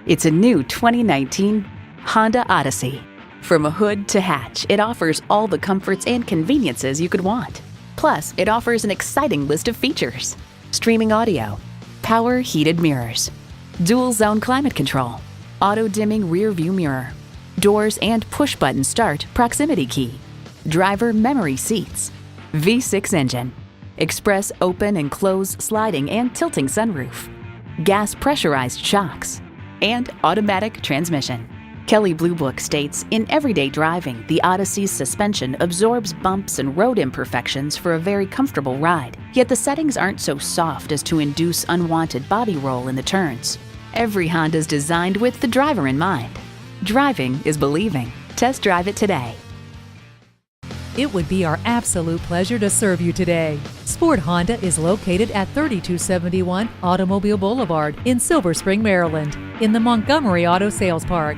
It's a new 2019 Honda Odyssey. From a hood to hatch, it offers all the comforts and conveniences you could want. Plus, it offers an exciting list of features: streaming audio, power heated mirrors, dual zone climate control, auto dimming rear view mirror, doors and push button start proximity key, driver memory seats, V6 engine, express open and close sliding and tilting sunroof, gas pressurized shocks, and automatic transmission. Kelley Blue Book states, in everyday driving, the Odyssey's suspension absorbs bumps and road imperfections for a very comfortable ride. Yet the settings aren't so soft as to induce unwanted body roll in the turns. Every Honda's designed with the driver in mind. Driving is believing. Test drive it today. It would be our absolute pleasure to serve you today. Sport Honda is located at 3271 Automobile Boulevard in Silver Spring, Maryland, in the Montgomery Auto Sales Park.